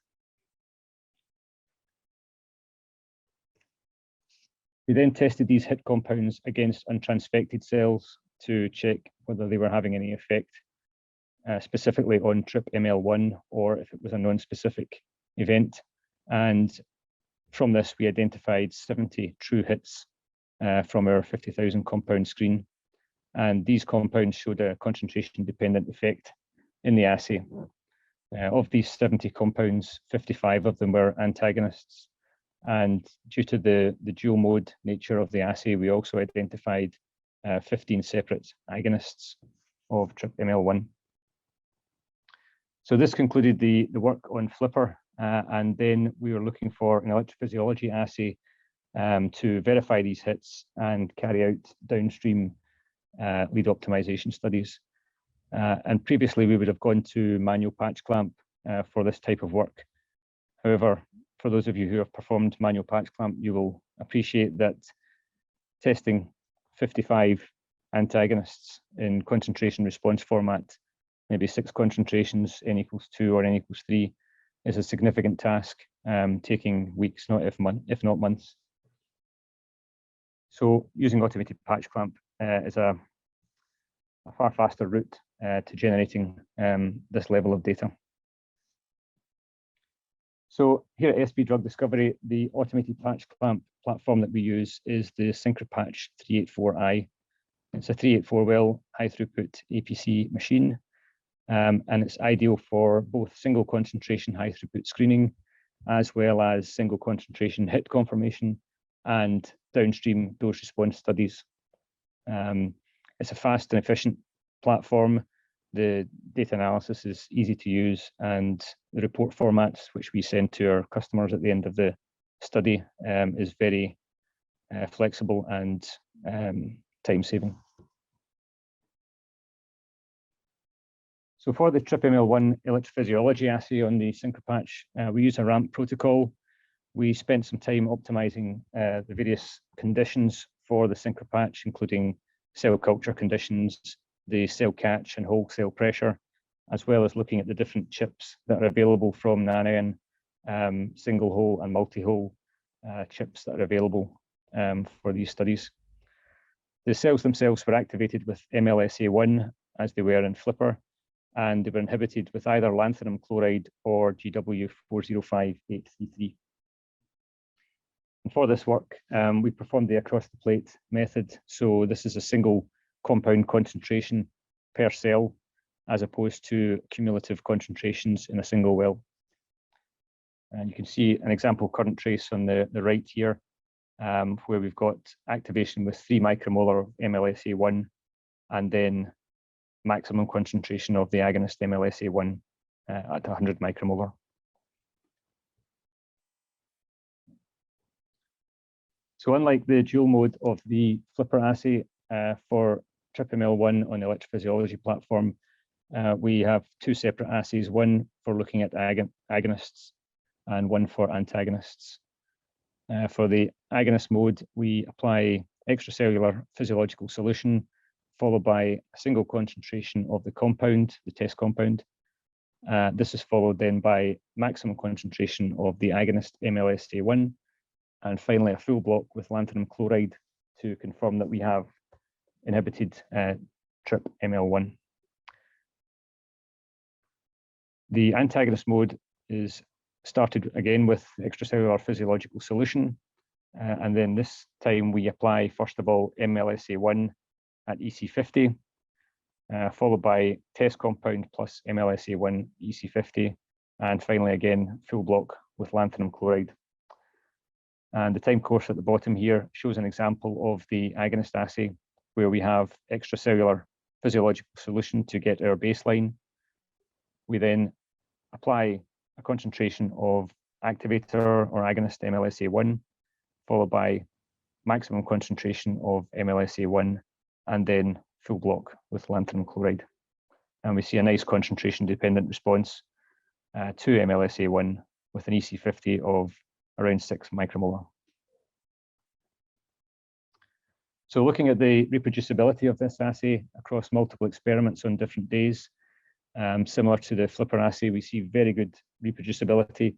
Speaker 3: We then tested these hit compounds against untransfected cells to check whether they were having any effect, specifically on TRPML-1, or if it was a non-specific event. And from this, we identified 70 true hits from our 50,000 compound screen. And these compounds showed a concentration-dependent effect in the assay. Of these 70 compounds, 55 of them were antagonists. And due to the dual mode nature of the assay, we also identified 15 separate agonists of TRPML-1. So this concluded the work on Flipper, and then we were looking for an electrophysiology assay to verify these hits and carry out downstream lead optimization studies. And previously we would have gone to manual patch clamp for this type of work. However, for those of you who have performed manual patch clamp, you will appreciate that testing 55 antagonists in concentration response format, maybe 6 concentrations, n equals 2 or n equals 3, is a significant task, taking weeks, if not months. So using automated patch clamp is a far faster route to generating this level of data. So here at SB Drug Discovery, the automated patch clamp platform that we use is the SynchroPatch 384i. It's a 384 well high throughput APC machine, and it's ideal for both single concentration high throughput screening, as well as single concentration hit confirmation and downstream dose response studies. It's a fast and efficient platform. The data analysis is easy to use, and the report formats, which we send to our customers at the end of the study, is very flexible and time-saving. So for the TRPML-1 electrophysiology assay on the SynchroPatch, we use a ramp protocol. We spent some time optimizing the various conditions for the SynchroPatch, including cell culture conditions, the cell catch and whole cell pressure, as well as looking at the different chips that are available from Nanoen, single hole and multi-hole chips that are available for these studies. The cells themselves were activated with MLSA1 as they were in Flipper, and they were inhibited with either lanthanum chloride or GW405833. And for this work, we performed the across the plate method. So this is a single compound concentration per cell, as opposed to cumulative concentrations in a single well. And you can see an example current trace on the right here, where we've got activation with 3 micromolar of MLSA1, and then maximum concentration of the agonist MLSA1 at 100 micromolar. So unlike the dual mode of the Flipper assay for TRPML-1 on the electrophysiology platform, we have 2 separate assays, one for looking at agonists and one for antagonists. For the agonist mode, we apply extracellular physiological solution, followed by a single concentration of the compound, the test compound. This is followed then by maximum concentration of the agonist MLSA1, and finally a full block with lanthanum chloride to confirm that we have inhibited TRPML-1. The antagonist mode is started again with extracellular physiological solution, and then this time we apply first of all MLSA1 at EC50. followed by test compound plus MLSA1 EC50, and finally again full block with lanthanum chloride. And the time course at the bottom here shows an example of the agonist assay, where we have extracellular physiological solution to get our baseline. We then apply a concentration of activator or agonist MLSA1, followed by maximum concentration of MLSA1, and then full block with lanthanum chloride. And we see a nice concentration dependent response to MLSA1 with an EC50 of around 6 micromolar. So looking at the reproducibility of this assay across multiple experiments on different days, similar to the flipper assay, we see very good reproducibility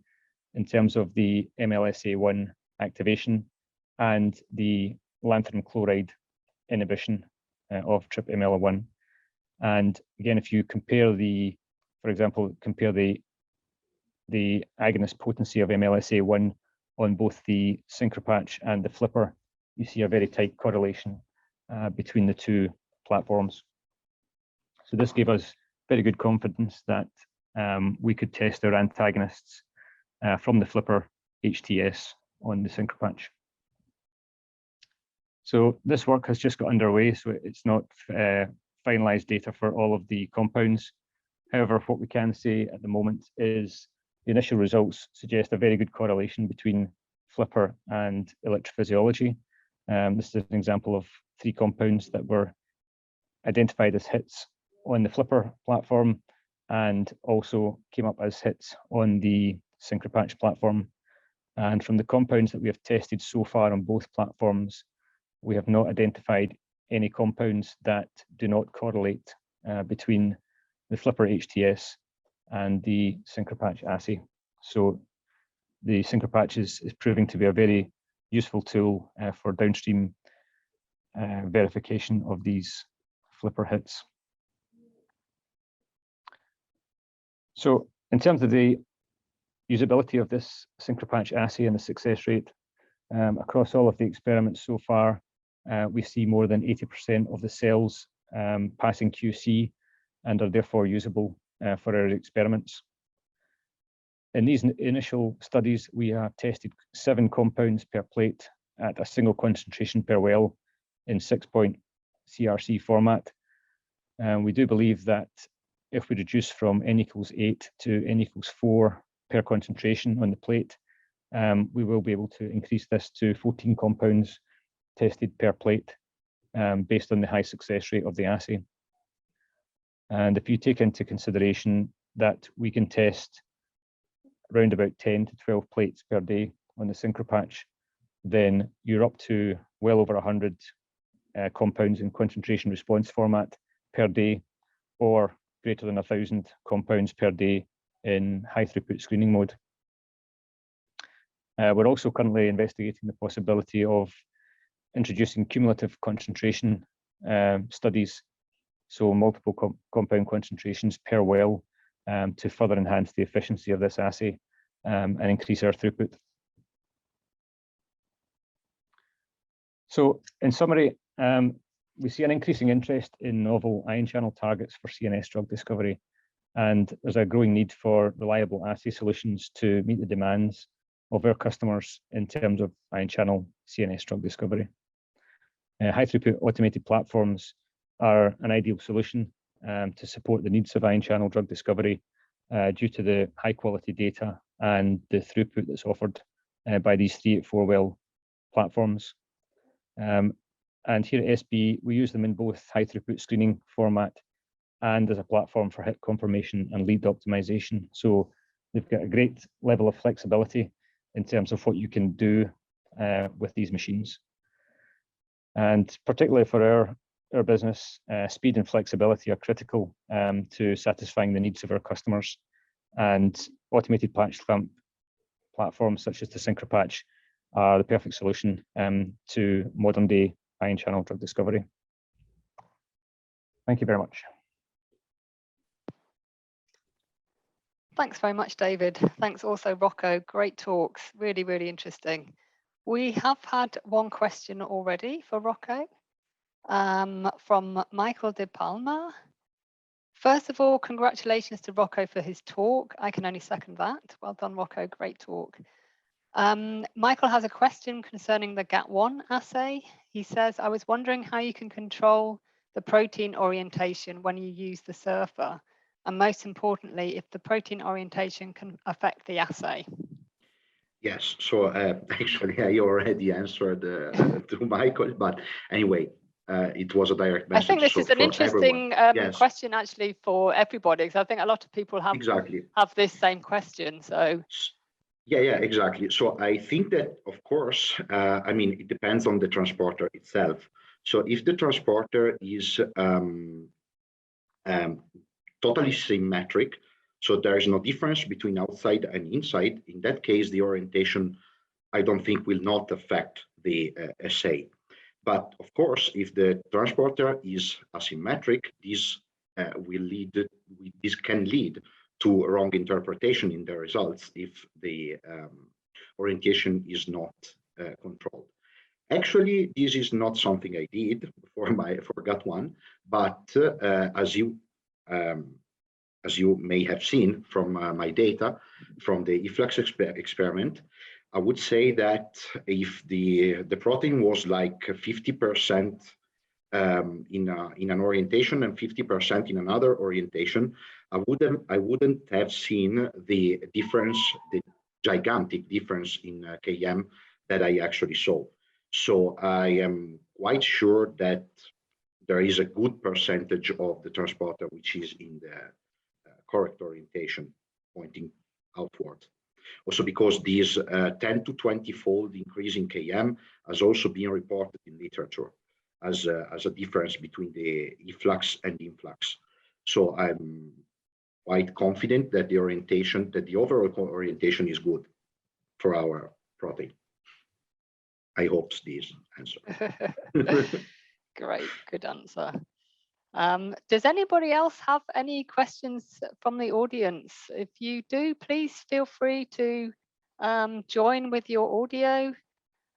Speaker 3: in terms of the MLSA1 activation and the lanthanum chloride inhibition of TRPML-1. And again, if you compare for example, compare the agonist potency of MLSA1 on both the synchropatch and the flipper, you see a very tight correlation between the two platforms. So this gave us very good confidence that we could test our antagonists from the flipper HTS on the synchropatch. So this work has just got underway, so it's not finalized data for all of the compounds. However, what we can say at the moment is the initial results suggest a very good correlation between flipper and electrophysiology. This is an example of 3 compounds that were identified as hits on the flipper platform and also came up as hits on the synchropatch platform. And from the compounds that we have tested so far on both platforms, we have not identified any compounds that do not correlate between the flipper HTS and the synchropatch assay. So the synchropatch is proving to be a very useful tool for downstream verification of these flipper hits. So in terms of the usability of this synchropatch assay and the success rate, across all of the experiments so far, we see more than 80% of the cells passing QC and are therefore usable for our experiments. In these initial studies, we have tested 7 compounds per plate at a single concentration per well in 6-point CRC format. We do believe that if we reduce from n equals 8 to n equals 4 per concentration on the plate, we will be able to increase this to 14 compounds tested per plate based on the high success rate of the assay. And if you take into consideration that we can test around about 10 to 12 plates per day on the synchropatch, then you're up to well over 100 compounds in concentration response format per day, or greater than 1,000 compounds per day in high throughput screening mode. We're also currently investigating the possibility of introducing cumulative concentration studies, so multiple compound concentrations per well, to further enhance the efficiency of this assay and increase our throughput. So in summary, we see an increasing interest in novel ion channel targets for CNS drug discovery, and there's a growing need for reliable assay solutions to meet the demands of our customers in terms of ion channel CNS drug discovery. High throughput automated platforms are an ideal solution to support the needs of ion channel drug discovery due to the high quality data and the throughput that's offered by these 384 well platforms. And here at SB, we use them in both high throughput screening format and as a platform for hit confirmation and lead optimization. So they've got a great level of flexibility in terms of what you can do with these machines. And particularly for our business, speed and flexibility are critical to satisfying the needs of our customers. And automated patch clamp platforms such as the synchropatch are the perfect solution to modern day ion channel drug discovery. Thank you very much.
Speaker 1: Thanks very much, David. Thanks also, Rocco. Great talks, really, really interesting. We have had one question already for Rocco from Michael De Palma. First of all, congratulations to Rocco for his talk. I can only second that. Well done, Rocco, great talk. Michael has a question concerning the GAT1 assay. He says, I was wondering how you can control the protein orientation when you use the surfer, and most importantly, if the protein orientation can affect the assay.
Speaker 2: Yes, so actually I already answered to Michael, but anyway, it was a direct message.
Speaker 1: I think this is an interesting
Speaker 2: yes.
Speaker 1: question actually for everybody, because I think a lot of people have this same question. So
Speaker 2: yeah, exactly. So I think that, of course, I mean, it depends on the transporter itself. So if the transporter is totally symmetric, so there is no difference between outside and inside, in that case, the orientation, I don't think, will not affect the assay. But of course, if the transporter is asymmetric, this can lead to wrong interpretation in the results if the orientation is not controlled. Actually, this is not something I did for GAT1, but as you may have seen from my data from the efflux experiment, I would say that if the protein was like 50% in an orientation and 50% in another orientation, I wouldn't have seen the difference, the gigantic difference in Km that I actually saw. So I am quite sure that there is a good percentage of the transporter which is in the correct orientation, pointing outward. Also because this 10 to 20-fold increase in Km has also been reported in literature as a difference between the efflux and influx. So I'm quite confident that the orientation, that the overall orientation is good for our protein. I hope this answer.
Speaker 1: Great, good answer. Does anybody else have any questions from the audience? If you do, please feel free to join with your audio.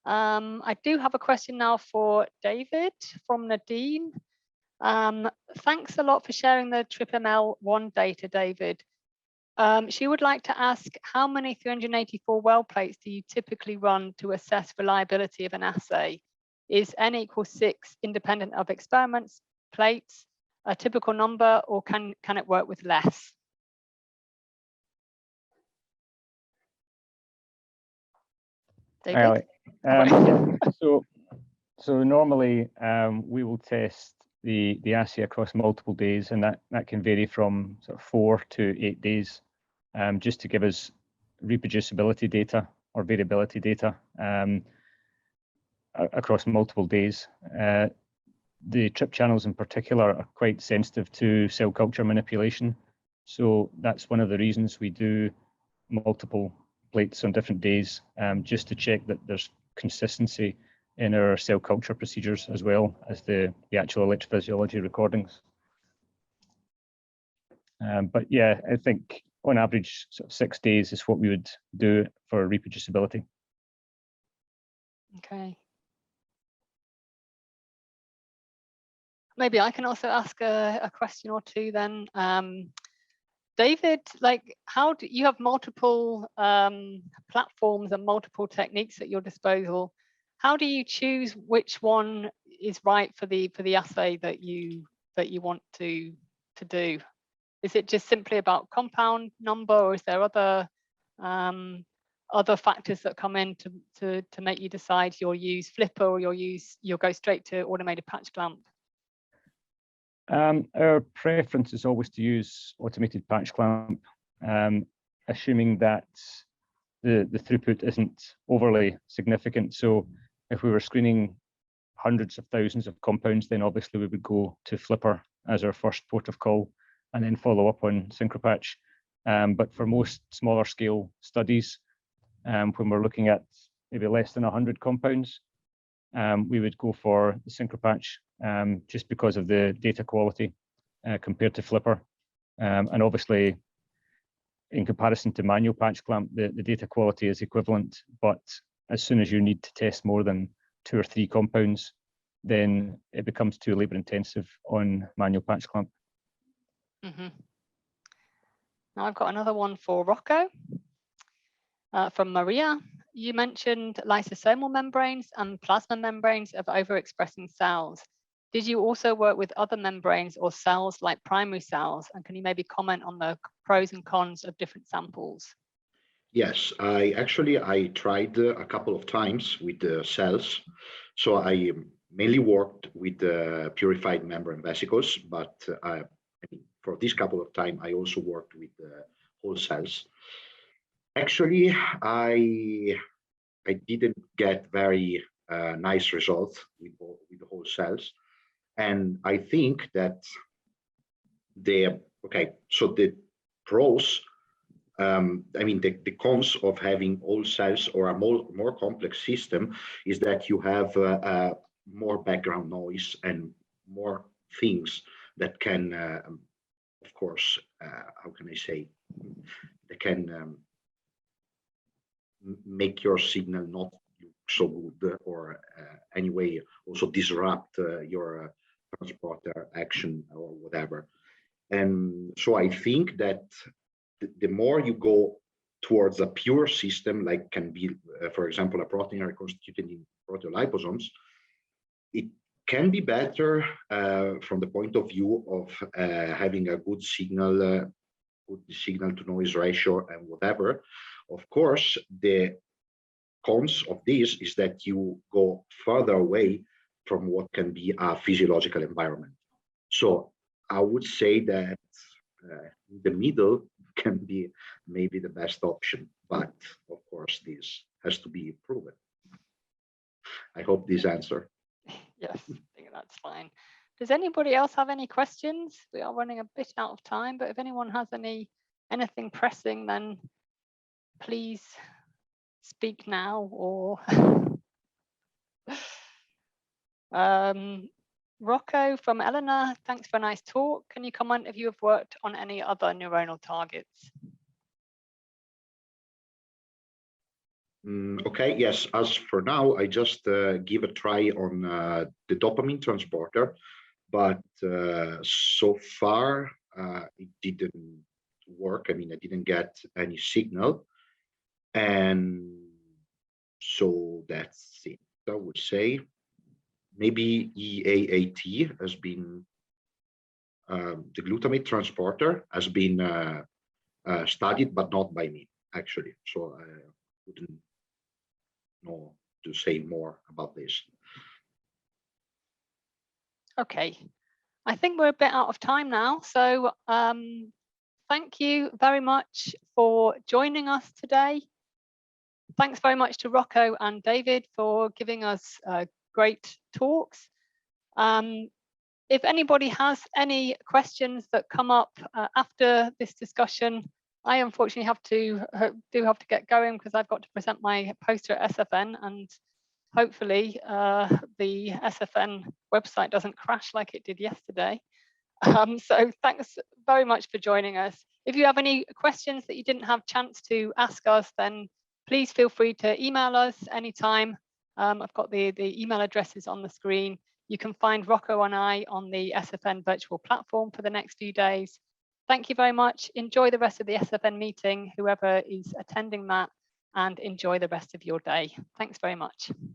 Speaker 1: I do have a question now for David from Nadine. Thanks a lot for sharing the TRPML-1 data, David. She would like to ask, how many 384 well plates do you typically run to assess reliability of an assay? Is n equals 6 independent of experiments, plates, a typical number, or can it work with less? David?
Speaker 3: So normally we will test the assay across multiple days, and that can vary from sort of 4 to 8 days, just to give us reproducibility data or variability data across multiple days. The trip channels in particular are quite sensitive to cell culture manipulation. So that's one of the reasons we do multiple plates on different days, just to check that there's consistency in our cell culture procedures as well as the actual electrophysiology recordings. But yeah, I think on average, sort of 6 days is what we would do for reproducibility.
Speaker 1: Okay. Maybe I can also ask a question or two then. David, like, how do you have multiple platforms and multiple techniques at your disposal? How do you choose which one is right for the assay that you want to do? Is it just simply about compound number, or is there other factors that come in to make you decide you'll use Flipper or you'll go straight to automated patch clamp?
Speaker 3: Our preference is always to use automated patch clamp, assuming that the throughput isn't overly significant. So if we were screening hundreds of thousands of compounds, then obviously we would go to Flipper as our first port of call and then follow up on SynchroPatch. But for most smaller scale studies, when we're looking at maybe less than 100 compounds, we would go for the SynchroPatch just because of the data quality compared to Flipper. And obviously, in comparison to manual patch clamp, the data quality is equivalent. But as soon as you need to test more than 2 or 3 compounds, then it becomes too labor intensive on manual patch clamp.
Speaker 1: Mm-hmm. Now I've got another one for Rocco from Maria. You mentioned lysosomal membranes and plasma membranes of overexpressing cells. Did you also work with other membranes or cells like primary cells? And can you maybe comment on the pros and cons of different samples?
Speaker 2: Yes, I tried a couple of times with the cells. So I mainly worked with purified membrane vesicles, but I mean, for this couple of time, I also worked with whole cells. Actually, I didn't get very nice results with the whole cells, and I think that the pros. I mean, the cons of having all cells or a more complex system is that you have more background noise and more things that can, of course, how can I say, they can make your signal not look so good, or anyway also disrupt your transporter action or whatever. And so I think that the more you go towards a pure system, like can be, for example, a protein reconstituted in proteoliposomes, it can be better from the point of view of having a good signal to noise ratio and whatever. Of course, the cons of this is that you go further away from what can be a physiological environment. So I would say that the middle can be maybe the best option, but of course this has to be proven. I hope this answer.
Speaker 1: Yes, I think that's fine. Does anybody else have any questions? We are running a bit out of time, but if anyone has anything pressing, then please speak now. Or Rocco from Eleanor, thanks for a nice talk. Can you comment if you have worked on any other neuronal targets?
Speaker 2: Okay, yes, as for now, I just give a try on the dopamine transporter, but so far it didn't work. I mean, I didn't get any signal. And so that's it, I would say. Maybe EAAT has been, the glutamate transporter has been studied, but not by me, actually. So I wouldn't know to say more about this.
Speaker 1: Okay, I think we're a bit out of time now. So thank you very much for joining us today. Thanks very much to Rocco and David for giving us great talks. If anybody has any questions that come up after this discussion, I unfortunately have to get going because I've got to present my poster at SFN, and hopefully the SFN website doesn't crash like it did yesterday. So thanks very much for joining us. If you have any questions that you didn't have a chance to ask us, then please feel free to email us anytime. I've got the email addresses on the screen. You can find Rocco and I on the SFN virtual platform for the next few days. Thank you very much. Enjoy the rest of the SFN meeting, whoever is attending that, and enjoy the rest of your day. Thanks very much.